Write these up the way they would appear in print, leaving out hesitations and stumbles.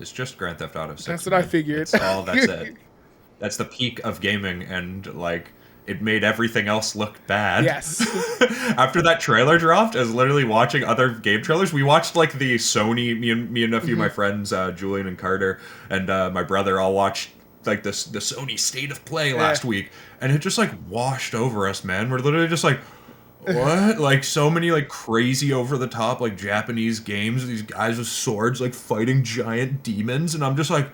It's just Grand Theft Auto That's 6, what I man. figured. That's it. That's the peak of gaming, and like it made everything else look bad. Yes. After that trailer dropped, I was literally watching other game trailers. We watched like the Sony, me and a few of Hmm. my friends, Julian and Carter, and my brother all watched like this the Sony State of Play Yeah. last week, and it just like washed over us, man. We're literally just like, what? Like so many like crazy over the top like Japanese games, these guys with swords like fighting giant demons, and I'm just like,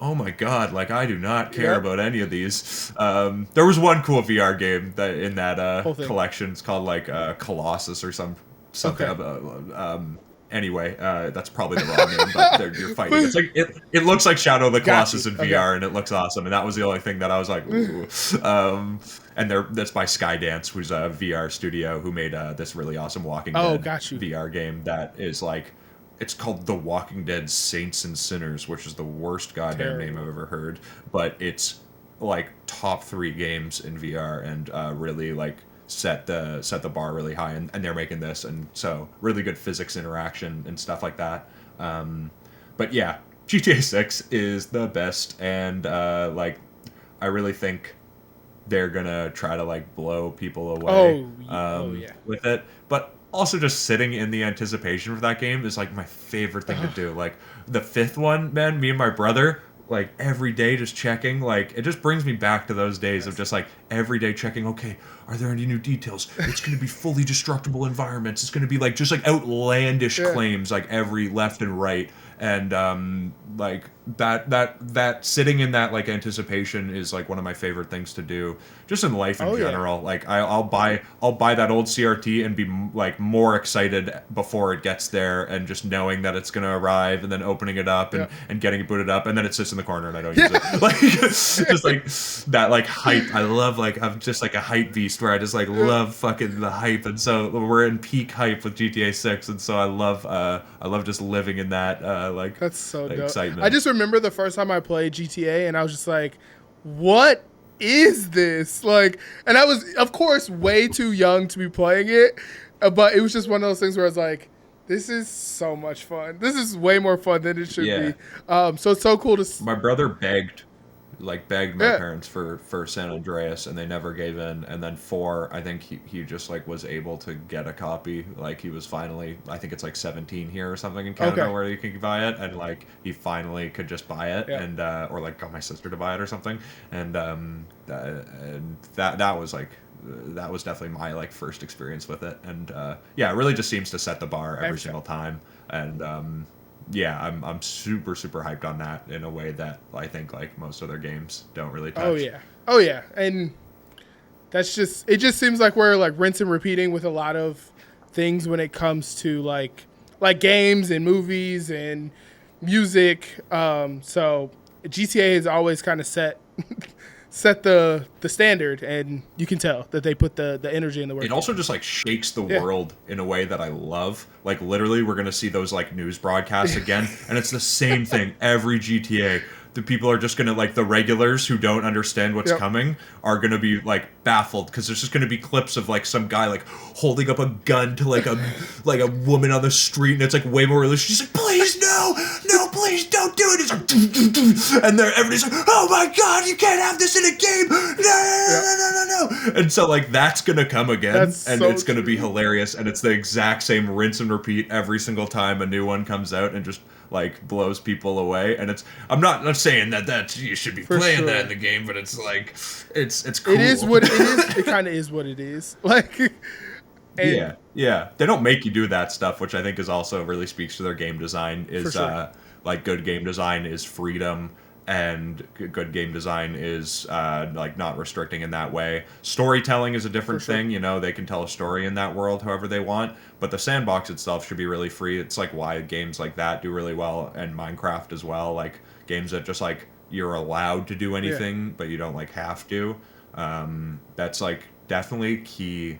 oh my god, like I do not care Yep. about any of these. There was one cool VR game that in that Whole thing. collection. It's called like Colossus or something. Okay. Anyway, that's probably the wrong name, but you're fighting. But It's like it looks like Shadow of the got you. Colossus in Okay. VR, and it looks awesome. And that was the only thing that I was like, ooh. And that's by Skydance, who's a VR studio who made this really awesome Walking Oh, Dead got you. VR game that is like it's called The Walking Dead Saints and Sinners, which is the worst goddamn name I've Terrible. ever heard. But it's like top three games in VR and really like set the bar really high. And they're making this, and so really good physics interaction and stuff like that. But yeah, GTA 6 is the best, and like I really think they're gonna try to like blow people away Oh yeah. with it. But also just sitting in the anticipation for that game is like my favorite thing to do. Like the fifth one, man, me and my brother, like every day just checking, like it just brings me back to those days of Yes. just like every day checking, okay, are there any new details? It's gonna be fully destructible environments. It's gonna be like just like outlandish Yeah. claims like every left and right. And like that sitting in that like anticipation is like one of my favorite things to do just in life in Oh yeah. general. Like I'll buy that old CRT and be like more excited before it gets there, and just knowing that it's gonna arrive, and then opening it up Yeah. and getting it booted up, and then it sits in the corner and I don't use Yeah. it. Like just like that like hype. I love like I'm just like a hype beast where I just like Yeah. love fucking the hype, and so we're in peak hype with GTA 6, and so I love just living in that like That's so dope. I excitement. just remember the first time I played GTA and I was just like, what is this? Like, and I was, of course, way too young to be playing it, but it was just one of those things where I was like, this is so much fun. This is way more fun than it should Yeah. be. So it's so cool to, My brother begged my yeah, parents for San Andreas, and they never gave in. And then four, I think he just like was able to get a copy. Like he was finally, I think it's like 17 here or something in Canada okay, where you can buy it, and like he finally could just buy it, yeah. and or like got my sister to buy it or something. And that was like that was definitely my like first experience with it. And yeah, it really just seems to set the bar Heck every yeah. single time. And yeah, I'm super super hyped on that in a way that I think like most other games don't really Oh touch. yeah. Oh yeah. And that's just, it just seems like we're like rinsing repeating with a lot of things when it comes to like games and movies and music. So GTA has always kind of set the standard, and you can tell that they put the energy and the It work in. also just like shakes the Yeah. world in a way that I love. Like literally, we're gonna see those like news broadcasts again, and it's the same thing every GTA. The people are just gonna like the regulars who don't understand what's Yep. coming are gonna be like baffled because there's just gonna be clips of like some guy like holding up a gun to like a woman on the street, and it's like way more realistic. She's like, please no, no, please don't do it. It's like, and everybody's like, oh my god, you can't have this in a game. No, no, Yep. no, no, no, no, no. And so like that's gonna come That's again, and so it's gonna be true. hilarious, and it's the exact same rinse and repeat every single time a new one comes out, and just like blows people away. And it's I'm not saying that you should be For playing that sure. in the game, but it's like it's cool. It is what it is. It kind of is what it is. Like, and Yeah, yeah. They don't make you do that stuff, which I think is also really speaks to their game design. for Is sure. like good game design is freedom, and good game design is like not restricting in that way. Storytelling is a For different sure. thing. You know, they can tell a story in that world however they want, but the sandbox itself should be really free. It's like why games like that do really well, and Minecraft as well. Like games that just like you're allowed to do Yeah. anything, but you don't like have to. That's like definitely key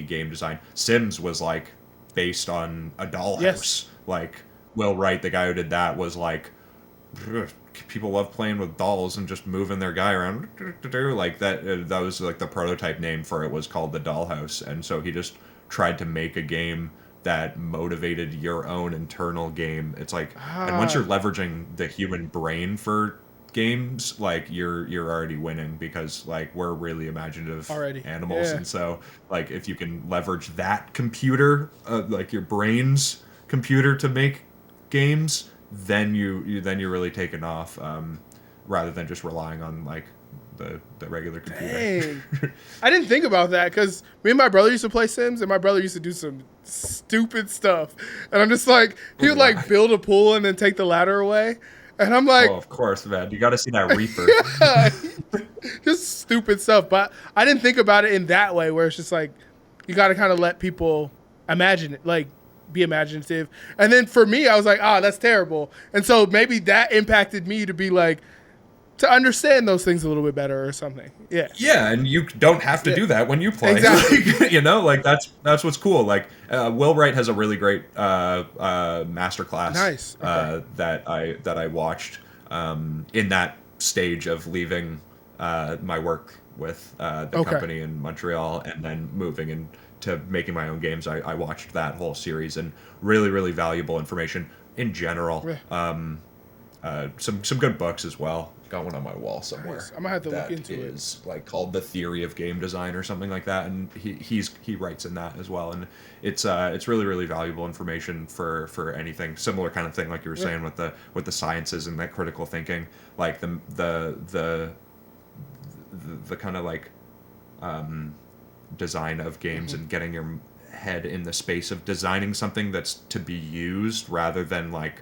game design. Sims was like based on a Yes. dollhouse. Like Will Wright, the guy who did that, was like, "Ugh, people love playing with dolls and just moving their guy around. Like that. That was like the prototype name for it was called the Dollhouse, and so he just tried to make a game that motivated your own internal game. It's like, and once you're leveraging the human brain for games, like you're already winning, because like we're really imaginative Already, animals, yeah. and so like if you can leverage that computer, like your brain's computer, to make games, then you're really taking off, rather than just relying on like the regular computer. Dang. I didn't think about that because me and my brother used to play Sims, and my brother used to do some stupid stuff. And I'm just like, he would like build a pool and then take the ladder away. And I'm like, Oh, of course, man. You got to see that Reaper. yeah, just stupid stuff. But I didn't think about it in that way, where it's just like, you got to kind of let people imagine it, like be imaginative. And then for me, I was like, that's terrible. And so maybe that impacted me to be like, to understand those things a little bit better or something. Yeah. Yeah, and you don't have to do that when you play. Exactly. Like, like that's what's cool. Like Will Wright has a really great masterclass. Nice. Okay. That I watched in that stage of leaving my work with the company in Montreal and then moving into making my own games. I watched that whole series, and really, really valuable information in general. Yeah. Some good books as well. Got one on my wall somewhere. Nice. I might have to look into it. That is like called The Theory of Game Design or something like that, and he writes in that as well, and it's really, really valuable information for anything similar kind of thing, like you were saying with the sciences and that critical thinking, like the kind of like design of games and getting your head in the space of designing something that's to be used, rather than like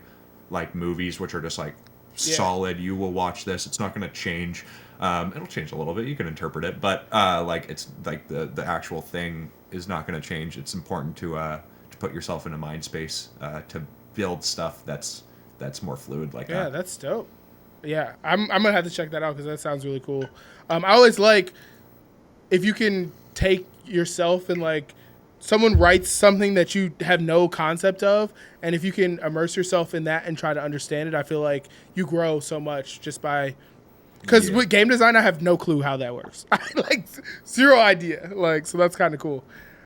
movies, which are just like solid. You will watch this, it's not going to change. It'll change a little bit, you can interpret it, but like it's like the actual thing is not going to change. It's important to put yourself in a mind space to build stuff that's more fluid like that. Yeah, that's dope. Yeah, I'm gonna have to check that out because that sounds really cool. I always like if you can take yourself and like someone writes something that you have no concept of, and if you can immerse yourself in that and try to understand it, I feel like you grow so much just by, because with game design I have no clue how that works. I like zero idea, like, so that's kind of cool.